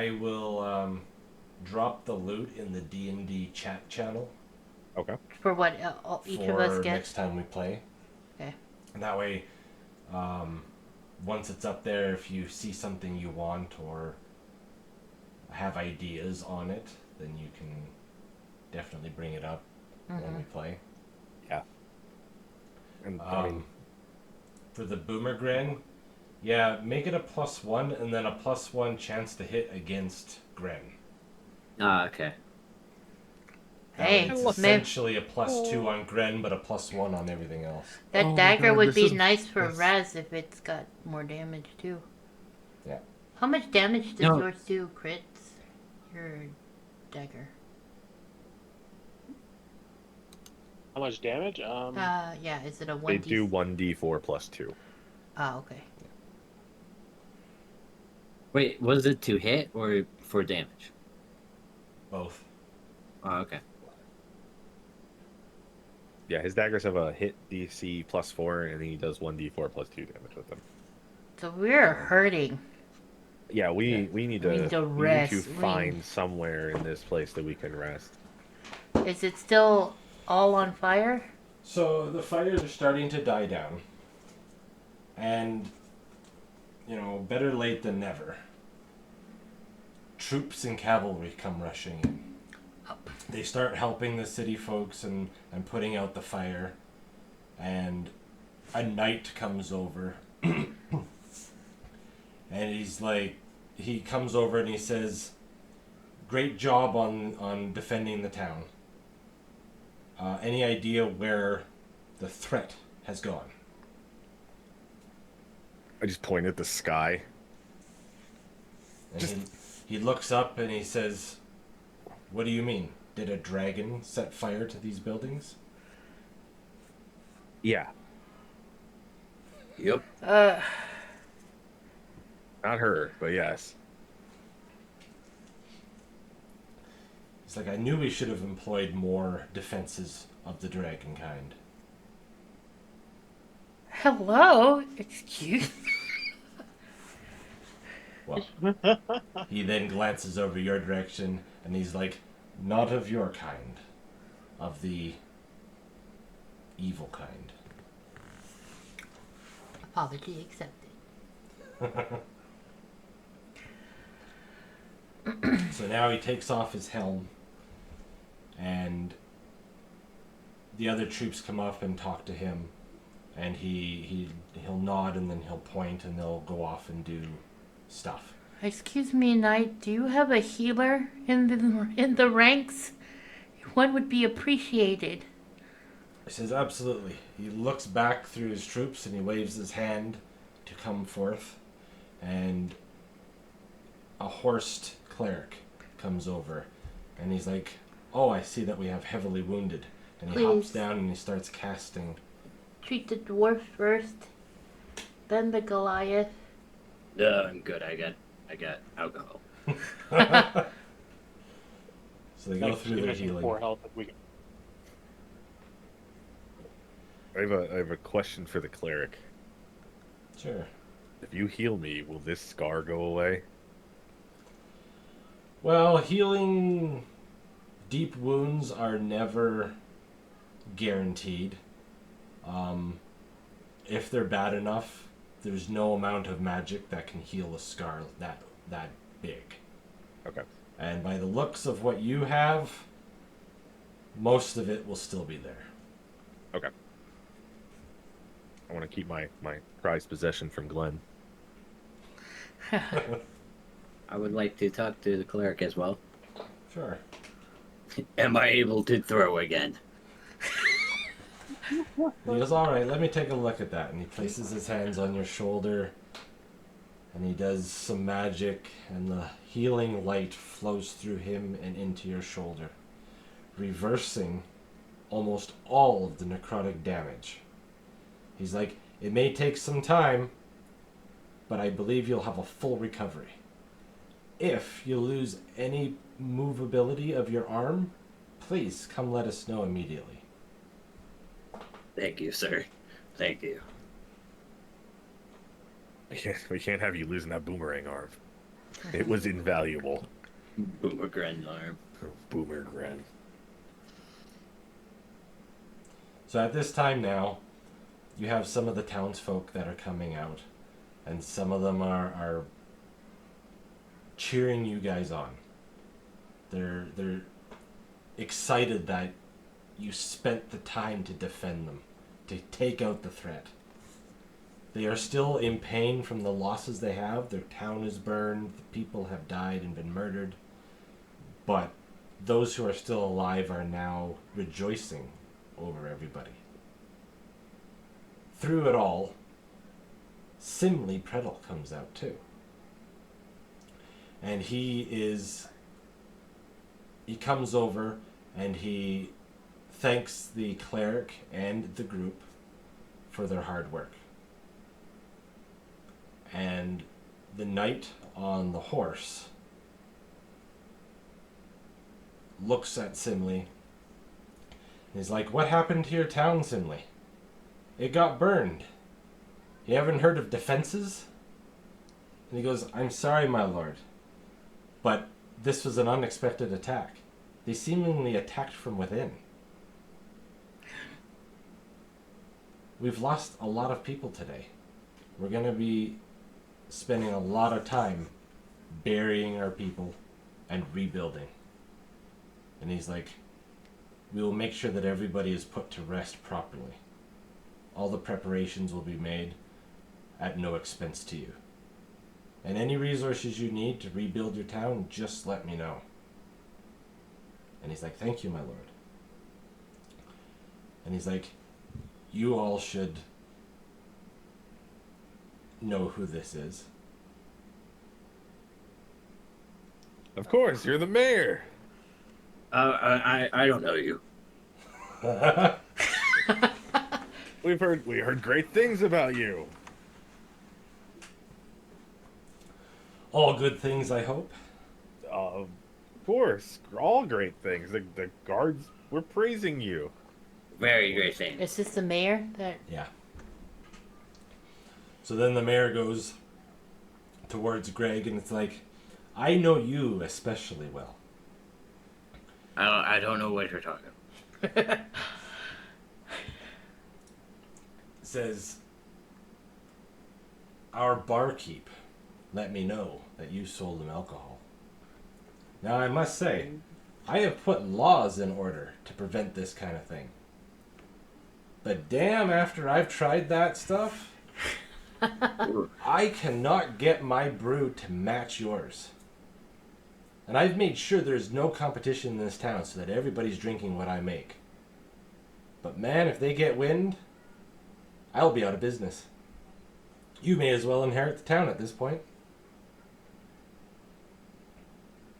I will drop the loot in the D&D chat channel Okay. For what each of us for get? next time we play. Okay. And that way, um, once it's up there, if you see something you want or have ideas on it, then you can definitely bring it up when we play. Yeah. And I mean, For the Boomergren, yeah, make it a +1 and then a +1 chance to hit against Gren. Ah, okay. Hey, it's essentially a +2 on Gren, but a +1 on everything else. that dagger would be nice for Raz if it's got more damage too. Yeah. How much damage does yours do, crits? Your dagger. How much damage? Yeah, is it a 1d? they do 1d4 + 2. Oh, okay. Wait, was it to hit or for damage? Both. Oh, okay. Yeah, his daggers have a hit DC +4, and he does 1d4 + 2 damage with them. So we're hurting. Yeah, we need to rest. find somewhere in this place that we can rest. Is it still all on fire? So the fires are starting to die down. And, better late than never. Troops and cavalry come rushing in. They start helping the city folks and putting out the fire. And a knight comes over. And he comes over and he says, "Great job on defending the town. Any idea where the threat has gone?" I just point at the sky. And he looks up and he says, "What do you mean? Did a dragon set fire to these buildings?" Yeah. Yep. Not her, but yes. It's like, I knew we should have employed more defenses of the dragon kind. Hello? Excuse me? Well, he then glances over your direction and he's like, "Not of your kind. Of the evil kind." Apology accepted. So now he takes off his helm, and the other troops come up and talk to him, and he'll nod and then he'll point and they'll go off and do stuff. Excuse me, Knight. Do you have a healer in the ranks? One would be appreciated. He says, "Absolutely." He looks back through his troops and he waves his hand to come forth, and a horsed cleric comes over, and he's like, "Oh, I see that we have heavily wounded." And he hops down and he starts casting. Treat the dwarf first, then the Goliath. No, I'm good. I got alcohol. So they go through their healing. 4 health if we can. I have a question for the cleric. Sure. If you heal me, will this scar go away? Well, healing deep wounds are never guaranteed. If they're bad enough, there's no amount of magic that can heal a scar that big. Okay. And by the looks of what you have, most of it will still be there. Okay. I want to keep my prized possession from Glenn. I would like to talk to the cleric as well. Sure. Am I able to throw again? He goes, "Alright, let me take a look at that." And he places his hands on your shoulder, and he does some magic, and the healing light flows through him and into your shoulder, reversing almost all of the necrotic damage. He's like, "It may take some time, but I believe you'll have a full recovery. If you lose any movability of your arm, please come let us know immediately." Thank you, sir. Thank you. We can't have you losing that boomerang arm. It was invaluable. Boomer Grand Arm. Boomer Gren. So at this time now, you have some of the townsfolk that are coming out, and some of them are cheering you guys on. They're excited that you spent the time to defend them, to take out the threat. They are still in pain from the losses they have. Their town is burned, the people have died and been murdered. But those who are still alive are now rejoicing over everybody. Through it all, Simley Preddle comes out too. And he comes over and he thanks the cleric and the group for their hard work. And the knight on the horse looks at Simley and he's like, "What happened to your town, Simley? It got burned. You haven't heard of defenses?" And he goes, "I'm sorry, my lord, but this was an unexpected attack. They seemingly attacked from within. We've lost a lot of people today. We're going to be spending a lot of time burying our people and rebuilding." And he's like, "We will make sure that everybody is put to rest properly. All the preparations will be made at no expense to you. And any resources you need to rebuild your town, just let me know." And he's like, "Thank you, my lord." And he's like, "You all should know who this is." Of course, you're the mayor. I don't know you. We heard great things about you. All good things, I hope. Of course, all great things. The guards were praising you. Very great thing. Is this the mayor that? Yeah. So then the mayor goes towards Greg and it's like, "I know you especially well." I don't know what you're talking about. Says, "Our barkeep let me know that you sold him alcohol. Now I must say, I have put laws in order to prevent this kind of thing. But damn, after I've tried that stuff, I cannot get my brew to match yours. And I've made sure there's no competition in this town so that everybody's drinking what I make. But man, if they get wind, I'll be out of business. You may as well inherit the town at this point.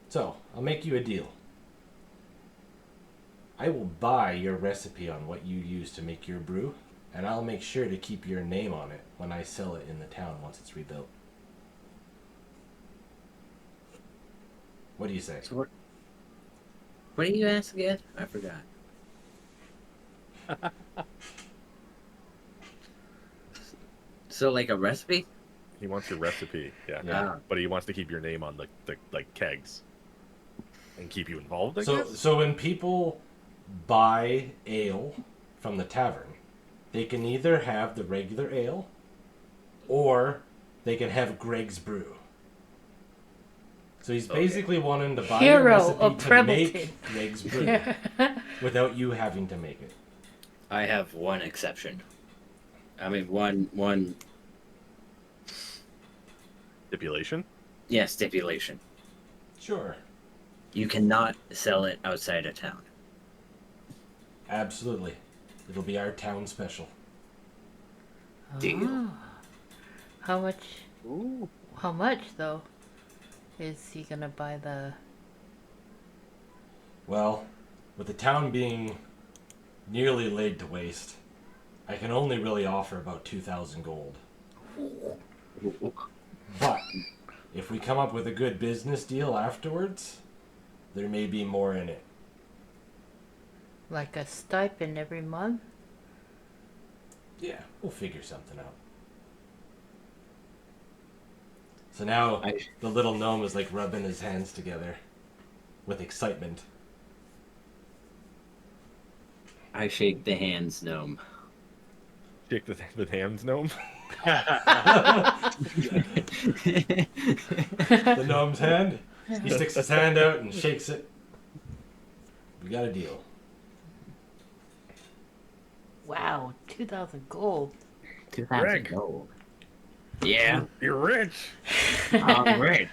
So, I'll make you a deal. I will buy your recipe on what you use to make your brew, and I'll make sure to keep your name on it when I sell it in the town once it's rebuilt. What do you say?" So what did you ask again? I forgot. So like a recipe? He wants your recipe, yeah. Yeah. But he wants to keep your name on the like kegs and keep you involved. I So, guess? so when people buy ale from the tavern, they can either have the regular ale, or they can have Greg's brew. So he's basically wanting to buy your Hero recipe of to Prebbleton. make Greg's brew without you having to make it. I have one exception. I mean, one Stipulation? stipulation. Sure. You cannot sell it outside of town. Absolutely. It'll be our town special. Deal. Oh. How much? Ooh. How much though? Is he gonna buy the? Well, with the town being nearly laid to waste, I can only really offer about 2,000 gold. But if we come up with a good business deal afterwards, there may be more in it. Like a stipend every month? Yeah, we'll figure something out. So now I- the little gnome is like rubbing his hands together with excitement. I shake the hands, gnome. Shake the hands, gnome. The gnome's hand. He sticks his hand out and shakes it. We got a deal. Wow, 2,000 gold. 2,000 Greg. gold. Yeah, You're rich. I'm rich.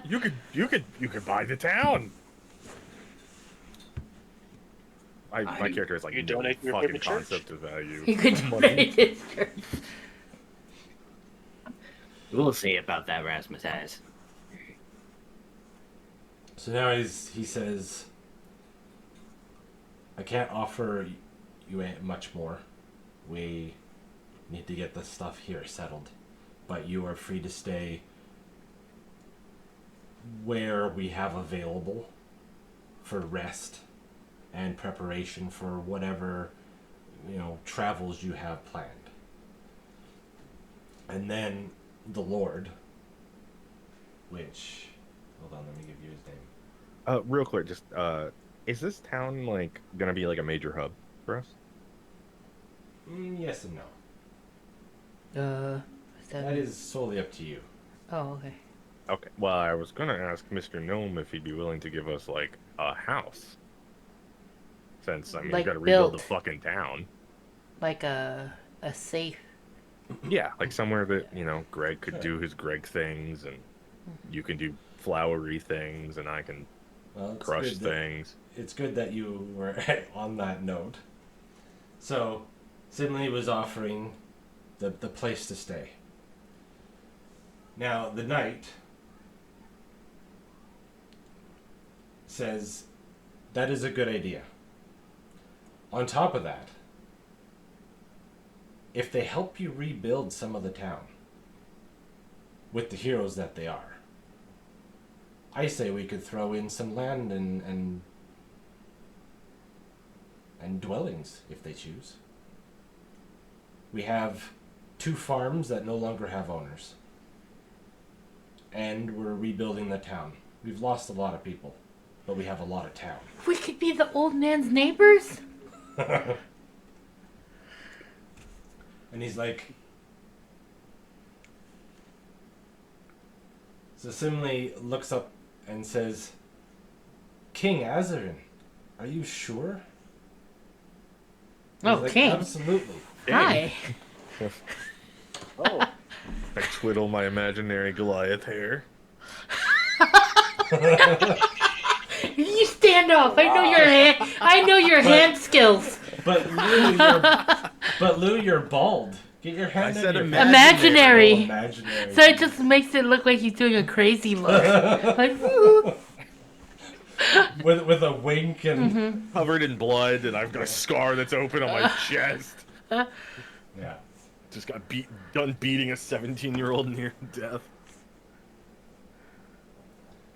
You could buy the town. My character is like You no donate your fucking favorite church? concept of value. You could Money. donate his church. We'll see about that, Rasmus. So now he says, I can't offer you much more. We need to get this stuff here settled. But you are free to stay where we have available for rest and preparation for whatever, travels you have planned. And then the Lord, which, hold on, let me give you his name. Real quick, just is this town like gonna be like a major hub for us? Yes and no. That is solely up to you. Oh, okay. Okay. Well, I was gonna ask Mr. Gnome if he'd be willing to give us like a house. Since we Like gotta rebuild the built. fucking town. Like a safe. Yeah, like somewhere that Greg could do his Greg things, and you can do flowery things, and I can Well, it's crush good that- things. It's good that you were on that note. So, Simley was offering the place to stay. Now, the knight says that is a good idea. On top of that, if they help you rebuild some of the town with the heroes that they are, I say we could throw in some land and dwellings if they choose. We have 2 farms that no longer have owners. And we're rebuilding the town. We've lost a lot of people, but we have a lot of town. We could be the old man's neighbors? And he's like, so Simley looks up and says, King Azarin, are you sure? Oh, He's like, King. Absolutely. Hi. Oh, I twiddle my imaginary Goliath hair. You stand off. I know your hand. I know your hand skills. But Lou, you're bald. Get your hand I in said your imaginary. Oh, imaginary. So it just makes it look like he's doing a crazy look. Like, woo. with a wink and Covered in blood, and I've got a scar that's open on my chest. yeah. Just got done beating a 17-year-old near death.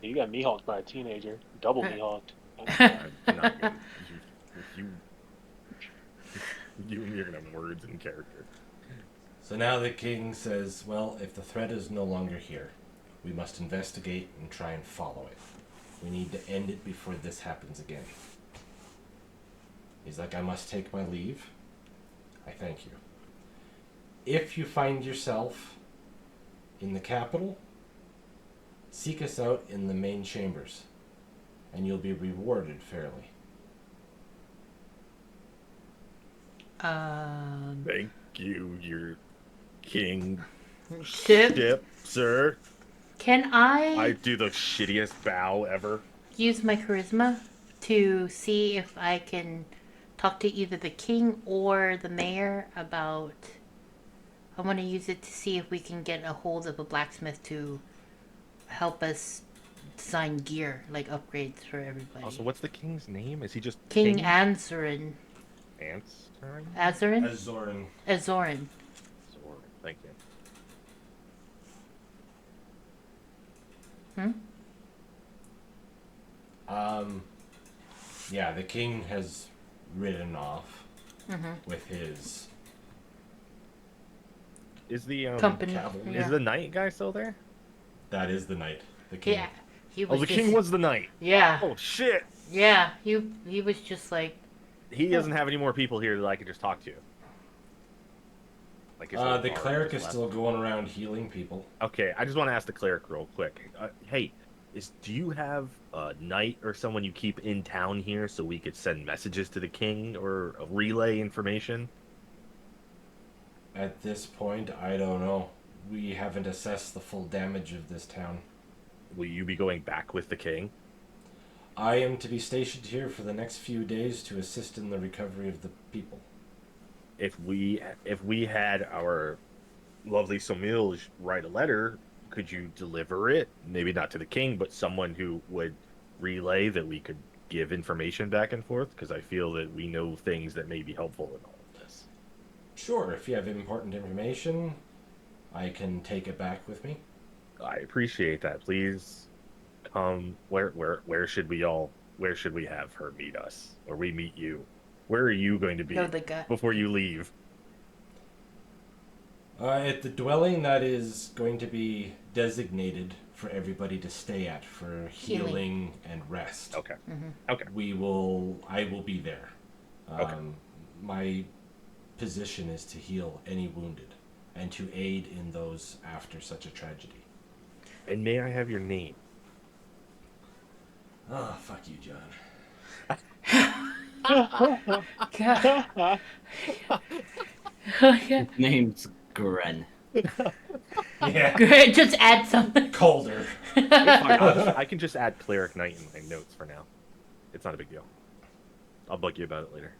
you got mihawked by a teenager. Double mihawked. I'm not gonna, you and me are gonna have words in character. So now the king says, well, if the threat is no longer here, we must investigate and try and follow it. We need to end it before this happens again. He's like, I must take my leave. I thank you. If you find yourself in the capital, seek us out in the main chambers, and you'll be rewarded fairly. Thank you, your king Ship. ship, sir. Can I I do the shittiest bow ever. use my charisma to see if I can talk to either the king or the mayor about... I want to use it to see if we can get a hold of a blacksmith to help us design gear, like upgrades for everybody. Also, what's the king's name? Is he just King Anzorin. Ants? Azarin? Azorin. Azorin. Thank you. Yeah, the king has ridden off with his Is the Company. cavalry. is Yeah. the knight guy still there? That is the knight. The king. Yeah, he Oh, was. the just, king was the knight. Yeah, Oh shit! yeah. He was just like. He doesn't have any more people here that I could just talk to. Like his whole The guard cleric just is left. still going around healing people. Okay, I just want to ask the cleric real quick. Hey, do you have a knight or someone you keep in town here so we could send messages to the king or relay information? At this point, I don't know. We haven't assessed the full damage of this town. Will you be going back with the king? I am to be stationed here for the next few days to assist in the recovery of the people. If we had our lovely Somil write a letter, could you deliver it? Maybe not to the king, but someone who would relay that we could give information back and forth, because I feel that we know things that may be helpful in all of this. Sure, if you have important information, I can take it back with me. I appreciate that. Please come. Where should we have her meet us, or we meet you? Where are you going to be No, the guy. before you leave? At the dwelling that is going to be designated for everybody to stay at for healing and rest. Okay. Mm-hmm. Okay. I will be there. Okay. My position is to heal any wounded and to aid in those after such a tragedy. And may I have your name? Oh, fuck you, John. God. His name's Gren. Yeah, Good. Just add something. colder. It's fine. I can just add cleric knight in my notes for now. It's not a big deal. I'll bug you about it later.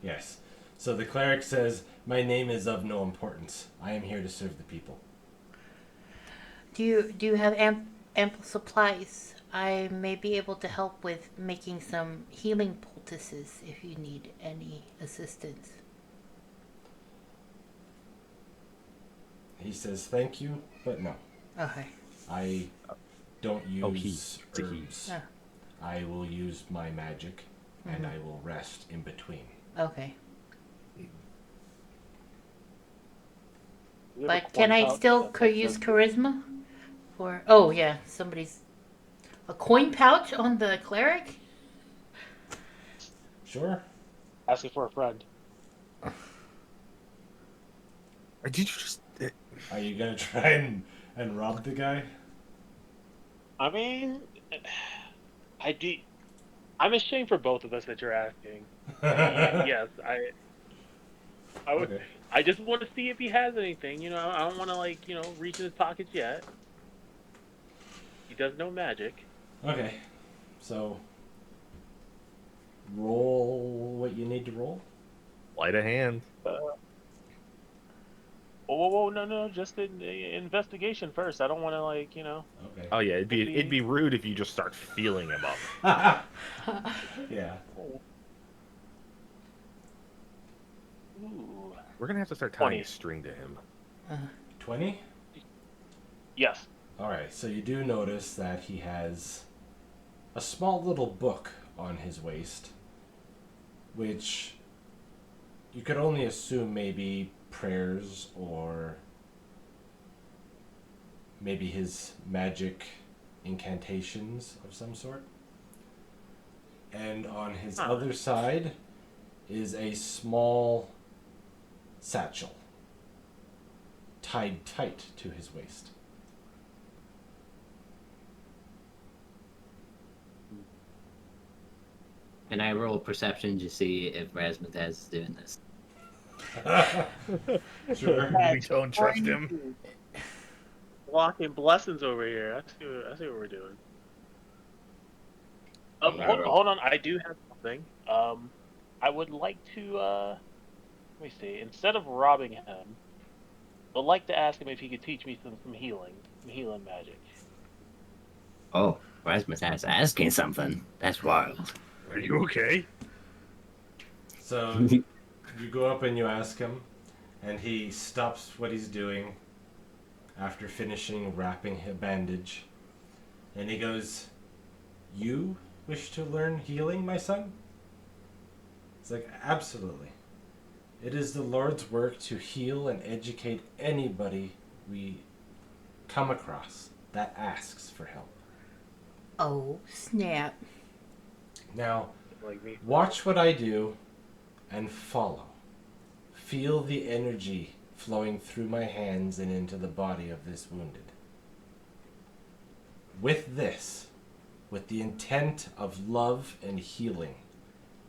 Yes. So the cleric says, "My name is of no importance. I am here to serve the people." Do you have ample supplies? I may be able to help with making some healing poultices if you need any assistance. He says, "Thank you, but no. Okay. I don't use It's a he. herbs. Ah. I will use my magic, and I will rest in between." Okay. We have a But can I coin still pouch that use says- charisma? For oh yeah, somebody's a coin pouch on the cleric. Sure. Asking for a friend. Did you just? Are you gonna try and rob the guy? I mean, I do. I'm ashamed for both of us that you're asking. Yes, I would. Okay. I just want to see if he has anything. You know, I don't want to reach in his pockets yet. He does no magic. Okay. So roll what you need to roll. Light a hand. Whoa, no, just an investigation first. I don't want to Okay. Oh yeah, it'd be rude if you just start feeling him up. Yeah. Ooh. We're gonna have to start tying 20. a string to him. 20? Yes. Alright, so you do notice that he has a small little book on his waist, which you could only assume maybe prayers or maybe his magic incantations of some sort. And on his other side is a small satchel tied tight to his waist. And I roll perception to see if Razmataz is doing this. Sure. We don't trust him. Walking blessings over here. I see what we're doing. Hold on. I do have something. I would like to. Let me see. Instead of robbing him, I'd like to ask him if he could teach me some healing magic. Oh, Razmataz asking something. That's wild. Are you okay? So you go up and you ask him, and he stops what he's doing after finishing wrapping a bandage. And he goes, "You wish to learn healing, my son?" It's like, absolutely. It is the Lord's work to heal and educate anybody we come across. that asks for help. Oh, snap. Now, Like me. watch what I do and follow. Feel the energy flowing through my hands and into the body of this wounded. With this, with the intent of love and healing,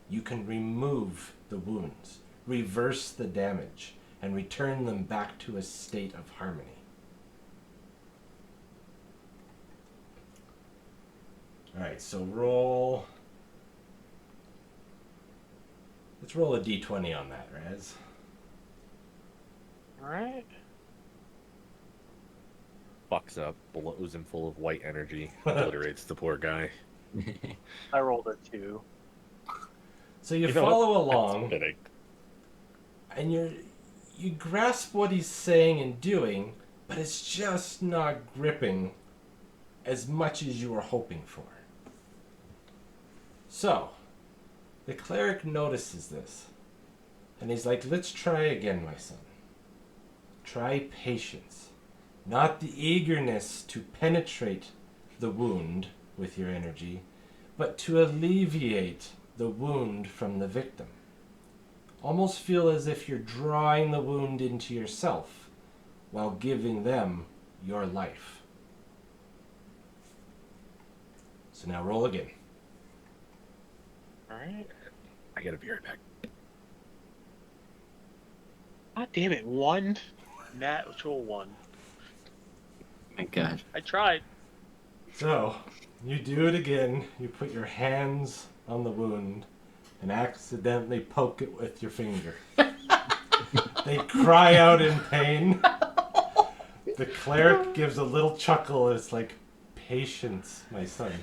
you can remove the wounds, reverse the damage, and return them back to a state of harmony. Alright, so let's roll a d20 on that, Raz. Alright. Fucks up, blows him full of white energy, obliterates the poor guy. I rolled a 2. So you You know follow what? along, Fitting. and you grasp what he's saying and doing, but it's just not gripping as much as you were hoping for. So, the cleric notices this, and he's like, let's try again, my son. Try patience, not the eagerness to penetrate the wound with your energy, but to alleviate the wound from the victim. Almost feel as if you're drawing the wound into yourself while giving them your life. So now roll again. Alright. I gotta be right back. God damn it, 1. Natural 1. My God. I tried. So, you do it again. You put your hands on the wound and accidentally poke it with your finger. They cry out in pain. The cleric gives a little chuckle. It's like, patience, my son.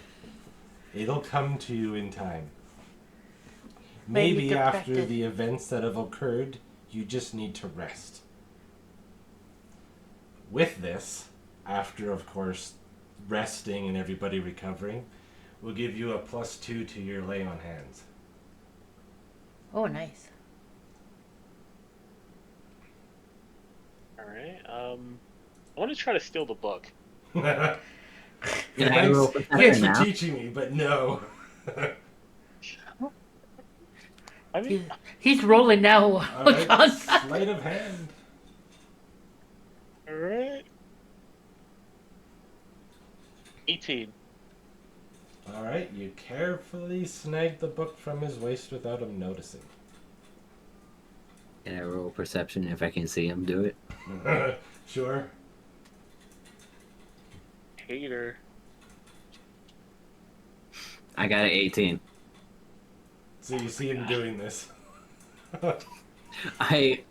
It'll come to you in time. Maybe you after practice. the events that have occurred, you just need to rest. With this, after, of course, resting and everybody recovering, we'll give you a +2 to your lay on hands. Oh, nice. Alright. I want to try to steal the book. Can I roll for Thanks that for now? teaching me, but no. I mean, He's rolling now. All right, sleight of hand. alright. 18. All right, you carefully snag the book from his waist without him noticing. Can I roll perception if I can see him do it? Sure. Hater. I got an 18. So you see him doing this. I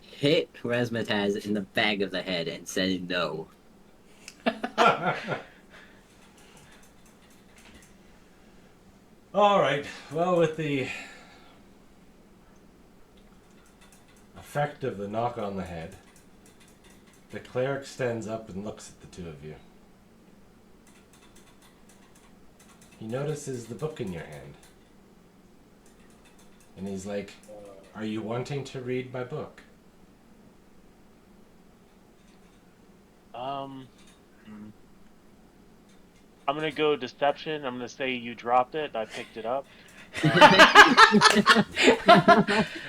hit Razmataz in the back of the head and said no. All right. Well, with the effect of the knock on the head, the cleric stands up and looks at the two of you. He notices the book in your hand. And he's like, "Are you wanting to read my book?" I'm gonna go deception. I'm gonna say you dropped it and I picked it up.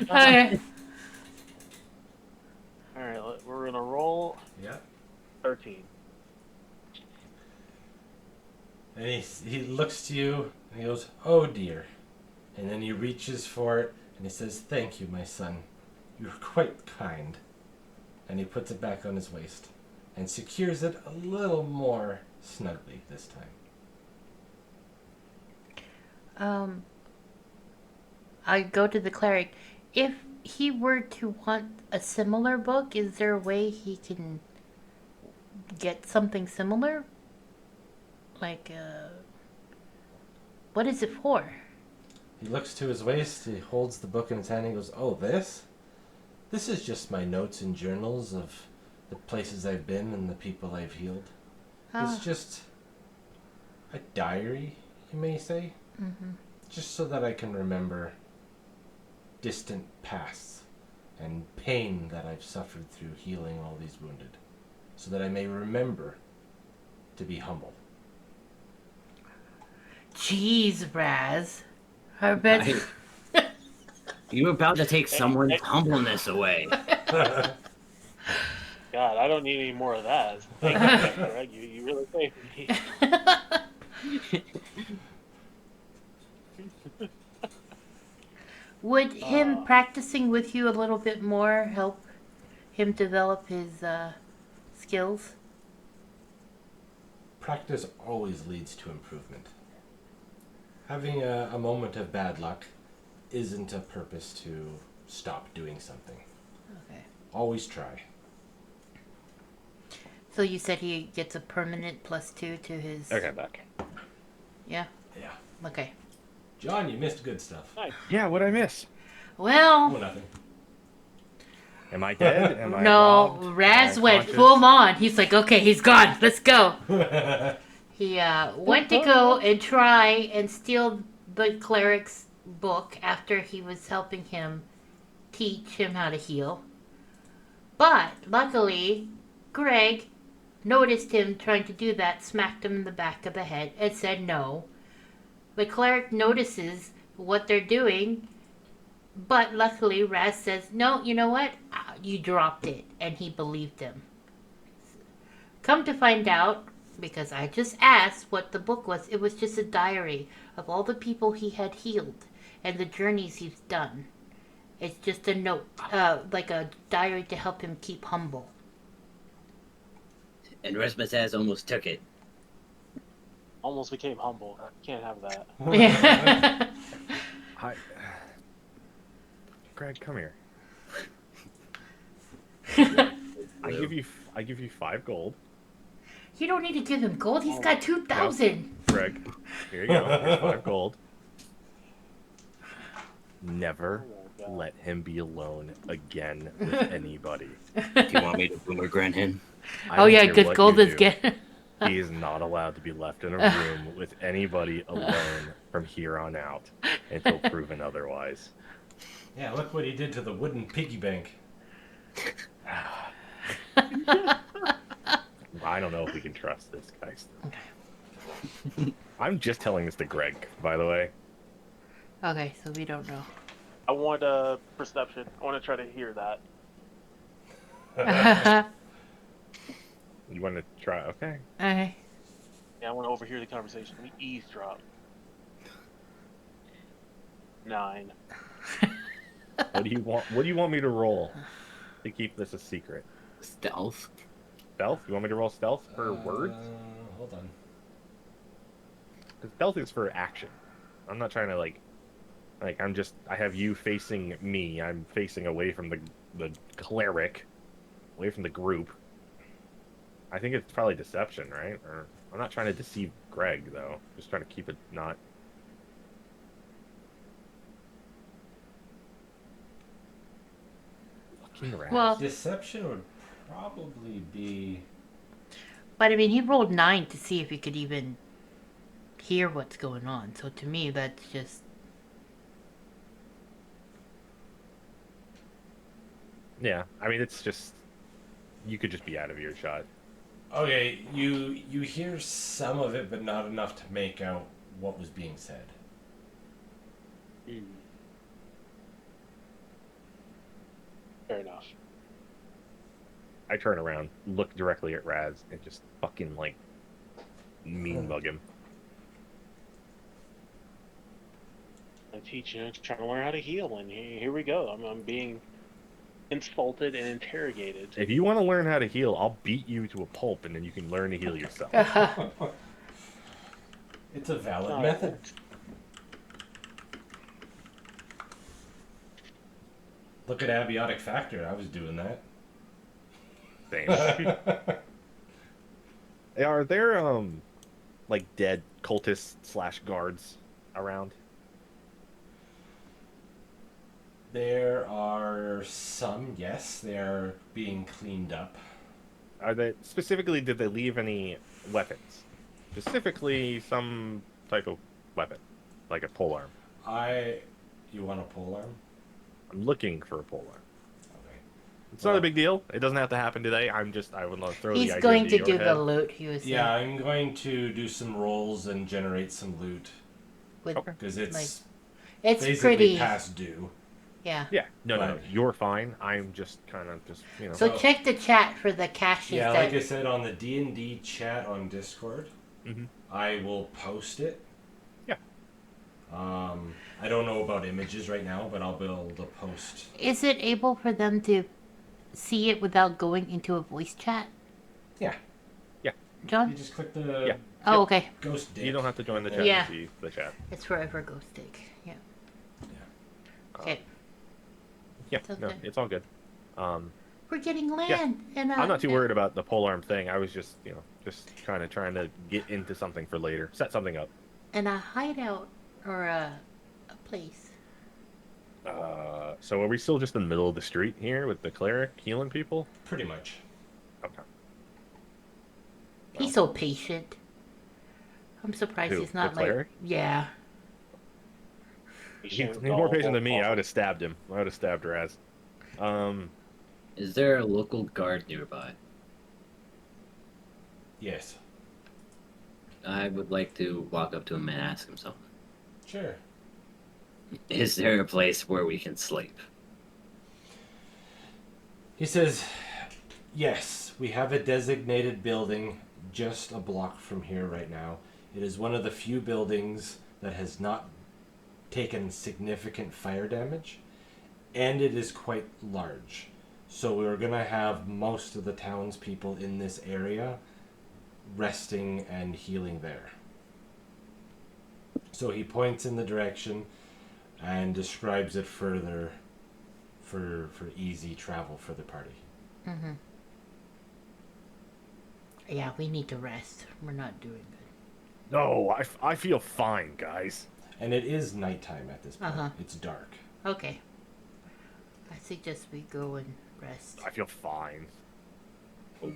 Okay. Alright, we're gonna roll Yeah. 13. And he looks to you and he goes, "Oh dear." And then he reaches for it and he says, "Thank you, my son. You're quite kind." And he puts it back on his waist and secures it a little more snugly this time. I go to the cleric. If he were to want a similar book, is there a way he can get something similar? Like, what is it for? He looks to his waist, he holds the book in his hand and he goes, "Oh, this? This is just my notes and journals of the places I've been and the people I've healed. Ah. It's just a diary, you may say. Mm-hmm. Just so that I can remember distant pasts and pain that I've suffered through healing all these wounded. So that I may remember to be humble. Jeez, Raz. I bet. You're about to take Hey, someone's hey. humbleness away. God, I don't need any more of that. Thank you, Greg. You really saved me. Would him practicing with you a little bit more help him develop his skills? Practice always leads to improvement. Having a moment of bad luck isn't a purpose to stop doing something. Okay. Always try. So you said he gets a permanent +2 to his. Okay, back. Yeah. Yeah. Okay. John, you missed good stuff. Nice. Yeah, what'd I miss? Oh, Well, nothing. Am I dead? Am I no. robbed? Raz Am I went conscious? full on. He's like, okay, he's gone. Let's go. He went to go and try and steal the cleric's book after he was helping him teach him how to heal. But luckily, Greg noticed him trying to do that, smacked him in the back of the head, and said no. The cleric notices what they're doing, but luckily Raz says, no, you know what? You dropped it. And he believed him. Come to find out, because I just asked what the book was, it was just a diary of all the people he had healed and the journeys he's done. It's just a note, like a diary to help him keep humble. And Rasmusaz almost took it. Almost became humble. Can't have that. Yeah. Hi. Greg, come here. I give you 5 gold. You don't need to give him gold. He's got 2,000. Greg, here you go. Here's 5 gold. Never Oh my God. let him be alone again with anybody. Do you want me to boomerang him? I Oh don't yeah, care good what gold you is do. good. He is not allowed to be left in a room with anybody alone from here on out until proven otherwise. Yeah, look what he did to the wooden piggy bank. I don't know if we can trust this guy still. I'm just telling this to Greg, by the way. Okay, so we don't know. I want a perception. I want to try to hear that. You want to try? Okay. Okay. Yeah, I want to overhear the conversation. Let me eavesdrop. 9. What do you want? What do you want me to roll to keep this a secret? Stealth? Stealth? You want me to roll stealth for words? Hold on. Because stealth is for action. I'm not trying to like I have you facing me. I'm facing away from the cleric, away from the group. I think it's probably deception, right? Or I'm not trying to deceive Greg though. Just trying to keep it not. Fucking rat. Well, Deception would probably be. but I mean, he rolled 9 to see if he could even hear what's going on. So to me, that's just. Yeah, I mean it's just you could just be out of earshot. Okay, you hear some of it, but not enough to make out what was being said. Fair enough. I turn around, look directly at Raz, and just fucking like mean mug him. I teach you, trying to learn how to heal, and here we go. I'm being insulted and interrogated. If you want to learn how to heal, I'll beat you to a pulp, and then you can learn to heal yourself. It's a valid No, method. Look at abiotic factor. I was doing that. Same. Are there like dead cultists / guards around? There are some, yes. They're being cleaned up. Are they specifically? Did they leave any weapons? Specifically, some type of weapon, like a polearm. You want a polearm? I'm looking for a polearm. Okay. It's not a big deal. It doesn't have to happen today. I would love to throw He's the idea going into to your do head. the loot. He was saying. Yeah, I'm going to do some rolls and generate some loot With, Okay. because it's Like, it's basically pretty. past due. Yeah. Yeah, no, Right. you're fine. I'm just kind of So So- check the chat for the caches Yeah, that. like I said on the D&D chat on Discord, Mhm. I will post it. Yeah. I don't know about images right now, but I'll build a post. Is it able for them to see it without going into a voice chat? Yeah. Yeah. You John? just click the Yeah. Oh, okay. ghost dick. You don't have to join the chat Yeah. to see the chat. It's forever ghost stick. Yeah. Okay. Yeah, Sounds no, good. it's all good. We're getting land. And I'm not too worried about the polearm thing. I was just, just kind of trying to get into something for later. Set something up. And a hideout or a place. So are we still just in the middle of the street here with the cleric healing people? Pretty much. Okay. He's so patient. I'm surprised Who, he's not the like. cleric? Yeah. He's more patient than me. I would have stabbed him. I would have stabbed Raz. Is there a local guard nearby? Yes. I would like to walk up to him and ask him something. Sure. Is there a place where we can sleep? He says, yes, we have a designated building just a block from here right now. It is one of the few buildings that has not taken significant fire damage, and it is quite large. So we're going to have most of the townspeople in this area resting and healing there. So he points in the direction and describes it further for easy travel for the party. Mm-hmm. Yeah, we need to rest. We're not doing good. No, I feel fine, guys. And it is nighttime at this point. Uh-huh. It's dark. Okay. I suggest we go and rest. I feel fine.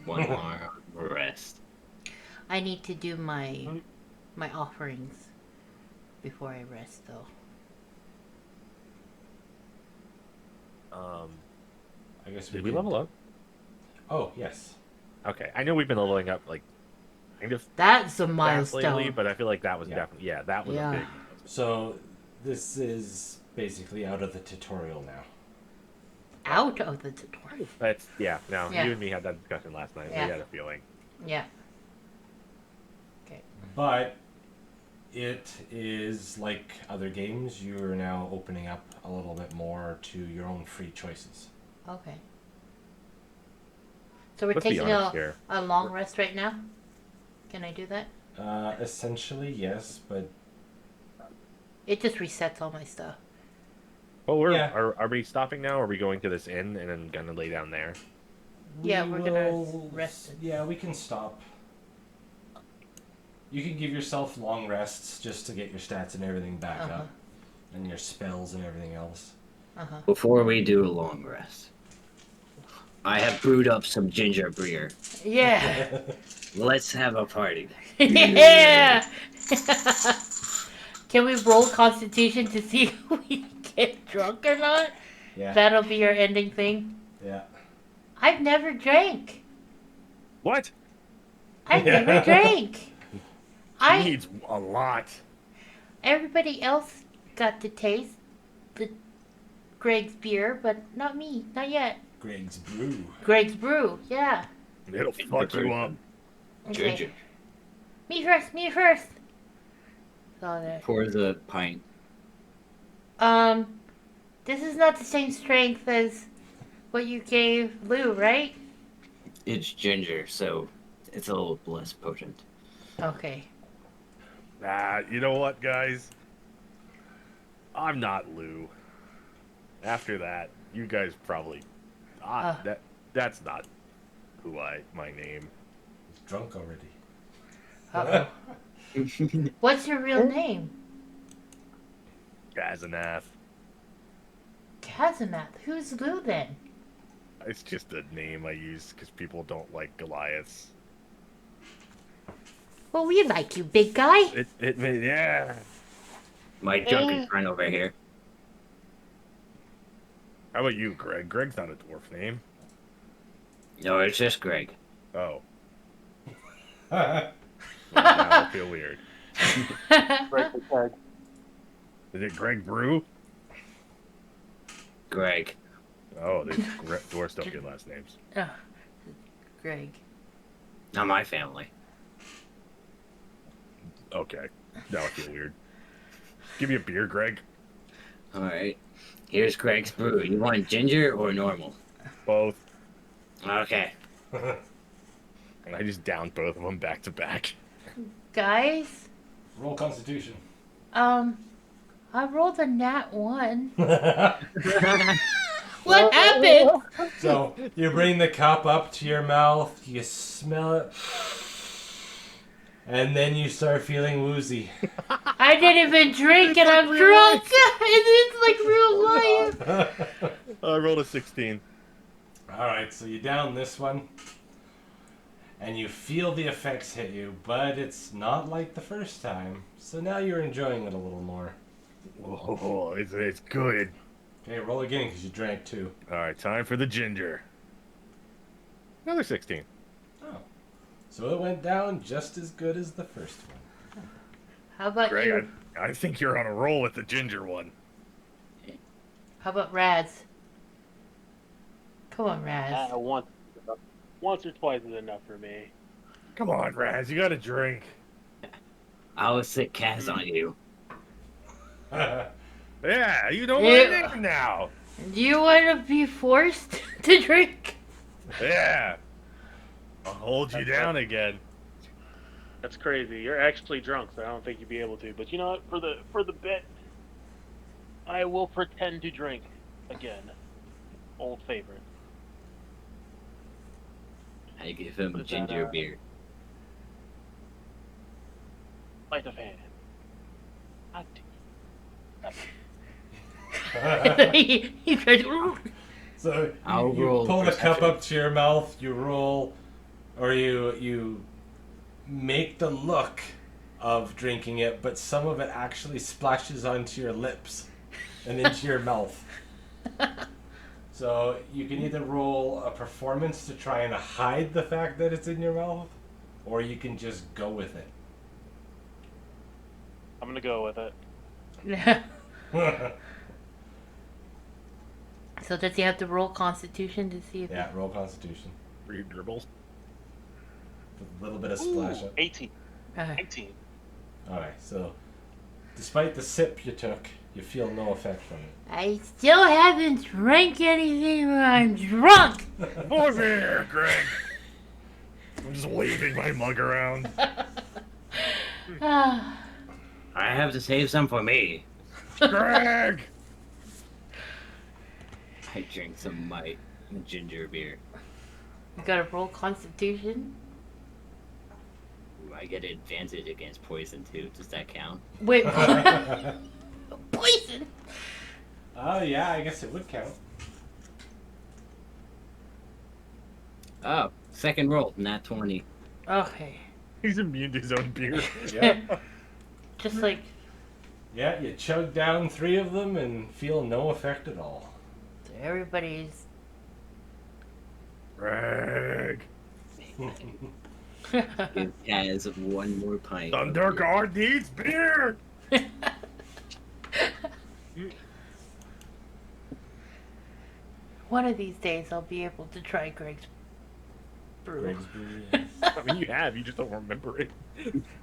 One more rest. I need to do my offerings before I rest, though. I guess Did we could- level up? Oh, yes. Okay, I know we've been leveling up like kind of That's a fast milestone. lately, but I feel like that was Yeah. definitely that was Yeah. a big. So this is basically out of the tutorial now. Out of the tutorial. That's No, Yeah. you and me had that discussion last night. Yeah. We had a feeling. Yeah. Okay. But it is like other games. You are now opening up a little bit more to your own free choices. Okay. So we're Let's be taking honest here. a long rest right now? Can I do that? Essentially, yes, but It just resets all my stuff. Oh, Yeah. are we stopping now? Or are we going to this inn and then gonna lay down there? Yeah, we we're gonna will- rest it. Yeah, we can stop. You can give yourself long rests just to get your stats and everything back Uh-huh. up, and your spells and everything else. Uh-huh. Before we do a long rest, I have brewed up some ginger beer. Yeah. Let's have a party. Yeah. Can we roll Constitution to see if we get drunk or not? Yeah. That'll be our ending thing. Yeah. I've never drank. What? I've never drank. He needs a lot. Everybody else got to taste the Greg's beer, but not me. Not yet. Greg's Brew. Greg's brew. Yeah. It'll fuck you up. Okay. Ginger. Me first. Me first. So there. Pour the pint. This is not the same strength as what you gave Lou, right? It's ginger, so it's a little less potent. Okay. You know what, guys? I'm not Lou. After that, you guys probably. That's not my name. He's drunk already. Uh-oh. What's your real name? Gazanath. Kazimath. Who's Lou then? It's just a name I use because people don't like Goliaths. Well, we like you, big guy. Yeah. My drunken friend over here. How about you, Greg? Greg's not a dwarf name. No, it's just Greg. Oh. Well, now I feel weird. Greg the Keg. Is it Greg Brew? Greg. Oh, dwarves don't get last names. Oh, Greg. Not my family. Okay. Now I feel weird. Give me a beer, Greg. All right. Here's Greg's brew. You want ginger or normal? Both. Okay. And I just downed both of them back to back. Guys, Roll Constitution. I rolled a nat 1. What happened? So you bring the cup up to your mouth, you smell it, and then you start feeling woozy. I didn't even drink and I'm drunk. It's like real life. I rolled a 16. Alright, so you down this one, and you feel the effects hit you, but it's not like the first time. So now you're enjoying it a little more. Whoa, it's good. Okay, roll again because you drank too. All right, time for the ginger. Another 16. Oh. So it went down just as good as the first one. How about Greg, you? I think you're on a roll with the ginger one. How about Rads? Come on, Raz. Once or twice is enough for me. Come on, Raz, you got to drink. I'll sit Kaz on you. Yeah, you know my Yeah. name now. Do you want to be forced to drink? Yeah. I'll hold you down again. That's crazy. You're actually drunk, so I don't think you'd be able to. But you know what? For the bit, I will pretend to drink again. Old favorite. I give him a Is that, ginger beer. Light the fan. He tried to... So I'll you roll pull the cup perception. up to your mouth, you roll, or you make the look of drinking it, but some of it actually splashes onto your lips and into your mouth. So you can either roll a performance to try and hide the fact that it's in your mouth, or you can just go with it. I'm gonna go with it. So does he have to roll Constitution to see if... Yeah, roll Constitution. 3 dribbles. With a little bit of splash up. 18. Okay. 18. Alright, so despite the sip you took, you feel no effect from it. I still haven't drank anything when I'm drunk. Over here, Greg. I'm just waving my mug around. Ah, I have to save some for me. Greg! I drink some of my ginger beer. you gotta roll Constitution. Ooh, I get an advantage against poison too. Does that count? Wait, poison. Oh yeah, I guess it would count. Oh, second roll, nat 20. Okay, He's immune to his own beer. Yeah. just like Yeah, you chug down 3 of them and feel no effect at all. everybody's. Greg. Give Kaz one more pint. of Thunder beer. God needs beer! One of these days, I'll be able to try Greg's brew. Greg's brew, yes. I mean, you have, you just don't remember it.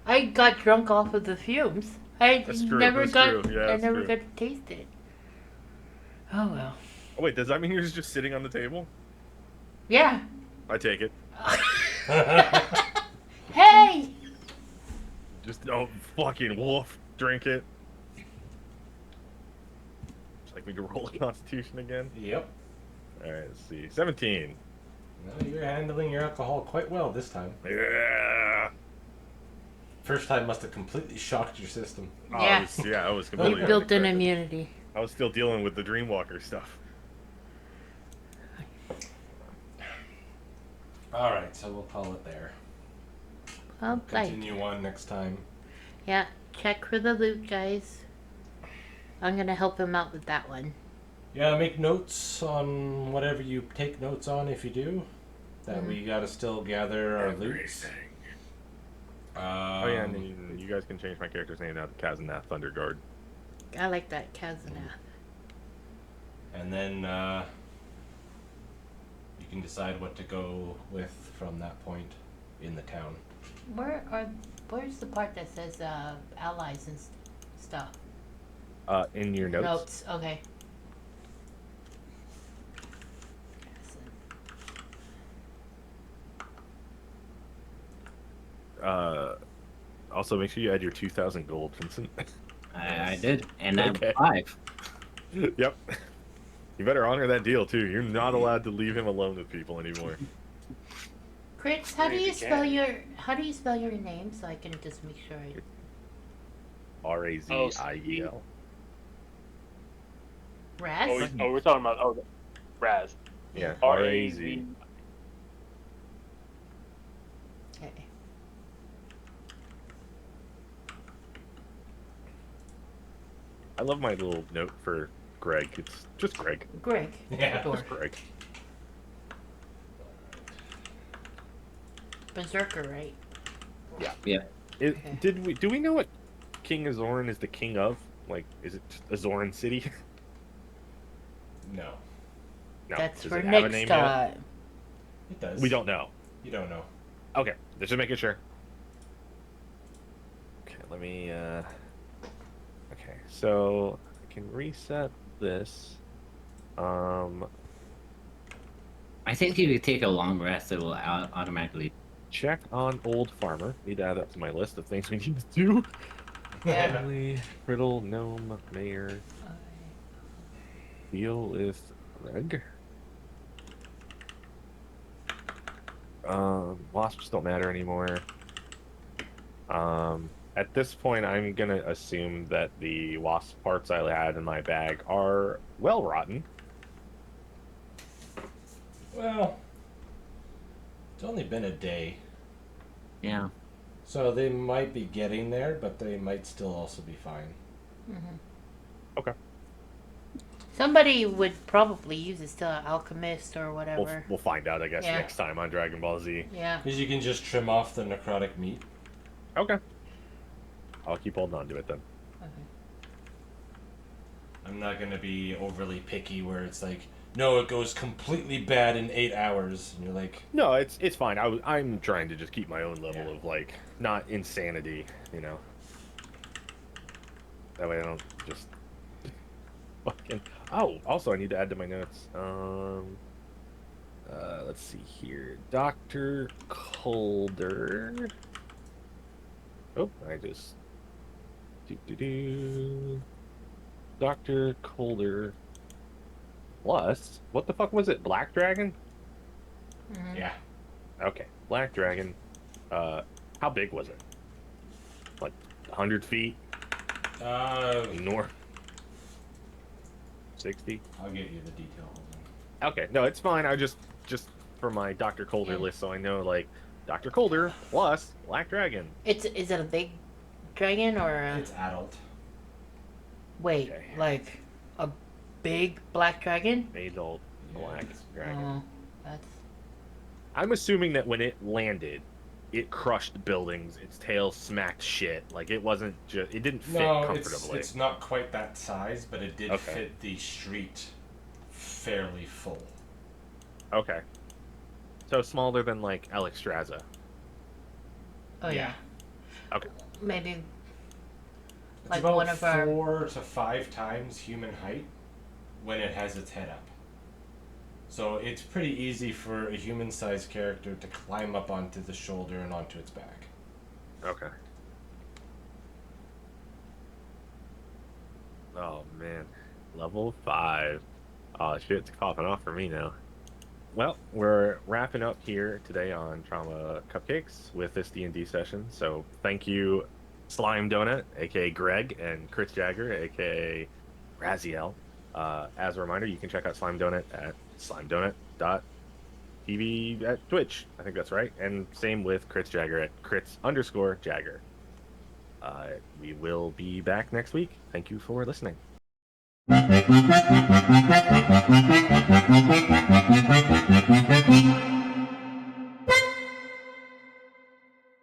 I got drunk off of the fumes. I That's true, never that's got. true. Yeah, I that's never true. got to taste it. Oh well. Oh, wait, does that mean you're just sitting on the table? Yeah. I take it. Hey. Just don't fucking wolf drink it. Just like me to roll a constitution again. Yep. Alright, let's see. 17. Well, you're handling your alcohol quite well this time. Yeah. First time must have completely shocked your system. Yeah. I was You completely built in unexpected. immunity. I was still dealing with the Dreamwalker stuff. Alright, so we'll call it there. Well, like, Continue on next time. yeah. Check for the loot, guys. I'm gonna help him out with that one. Yeah, make notes on whatever you take notes on if you do. that we gotta still gather our loot. Oh yeah, and then you guys can change my character's name now to Kazanath Thunderguard. I like that Kazanath. And then you can decide what to go with from that point in the town. Where's the part that says allies and stuff? In your notes. Notes. Okay. Also, make sure you add your 2,000 gold, Vincent. I did, and I'm Okay. 5. Yep. You better honor that deal too. You're not allowed to leave him alone with people anymore. Chris, how do you spell your name so I can just make sure I... Raziel. Raz? We're talking about Raz. Yeah. Raz. Okay. I love my little note for Greg. It's just Greg. Greg. Yeah. Door. Just Greg. Berserker, right? Yeah. Okay. Do we know what King Azoran is the king of? Like, is it just Azoran City? No, No. That's Does for it have a next name yet? time. it does. We don't know. You don't know. Okay, just making sure. Okay, let me. Okay, so I can reset this. I think if you take a long rest, it will automatically. Check on Old Farmer. Need to add that to my list of things we need to do. Yeah. Family, Riddle, Gnome, Mayor. Deal with Greg. Wasps don't matter anymore. At this point, I'm gonna assume that the wasp parts I had in my bag are well rotten. Well, it's only been a day, Yeah. so they might be getting there, but they might still also be fine. Okay. Somebody would probably use it still, alchemist or whatever. We'll find out, I guess, Yeah. next time on Dragon Ball Z. Yeah. Because you can just trim off the necrotic meat. Okay. I'll keep holding on to it then. Okay. I'm not gonna be overly picky where it's like, no, it goes completely bad in 8 hours, and you're like, No, it's fine. I'm trying to just keep my own level Yeah. of, like, not insanity, you know. That way I don't just fucking. Oh, also I need to add to my notes. Let's see here. Dr. Calder. Oh, I just Dr. Calder plus what the fuck was it? Black Dragon? Mhm. yeah. Okay, Black Dragon. How big was it? Like 100 feet north. 60. I'll get you the detail. Hold on. Okay, no, it's fine. I just for my Dr. Calder list, so I know like Dr. Calder plus Black Dragon. Is it a big dragon or a... It's adult. Wait, Okay. like a big black dragon? Adult Black Dragon. Oh, that's... I'm assuming that when it landed, it crushed buildings. Its tail smacked shit. Like it wasn't just. It didn't fit No, comfortably. it's not quite that size, but it did Okay. fit the street fairly full. Okay. So smaller than like Alexstrasza. Oh yeah. Okay. Maybe It's like about one of our... 4 to 5 times human height when it has its head up. So it's pretty easy for a human-sized character to climb up onto the shoulder and onto its back. Okay. Oh man, level 5. Oh shit, it's coughing off for me now. Well, we're wrapping up here today on Trauma Cupcakes with this D&D session. So thank you, Slime Donut, aka Greg, and Chris Jagger, aka Raziel. As a reminder, you can check out Slime Donut at slimedonut.tv at Twitch. I think that's right. And same with Chris Jagger at Crits_Jagger. We will be back next week. Thank you for listening.